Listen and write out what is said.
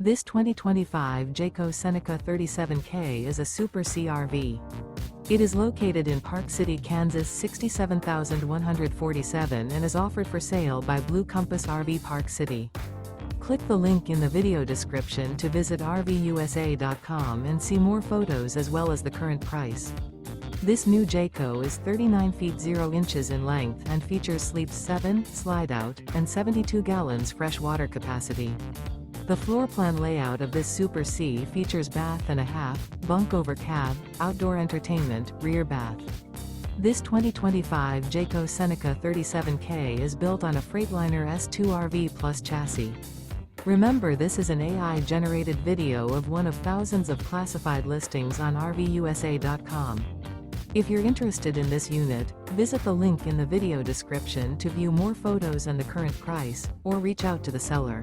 This 2025 Jayco Seneca 37K is a Super CRV. It is located in Park City, Kansas 67147 and is offered for sale by Blue Compass RV Park City. Click the link in the video description to visit RVUSA.com and see more photos as well as the current price. This new Jayco is 39 feet 0 inches in length and features sleeps 7, slide-out, and 72 gallons fresh water capacity. The floor plan layout of this Super C features bath and a half, bunk over cab, outdoor entertainment, rear bath. This 2025 Jayco Seneca 37K is built on a Freightliner S2RV Plus chassis. Remember, this is an AI-generated video of one of thousands of classified listings on RVUSA.com. If you're interested in this unit, visit the link in the video description to view more photos and the current price, or reach out to the seller.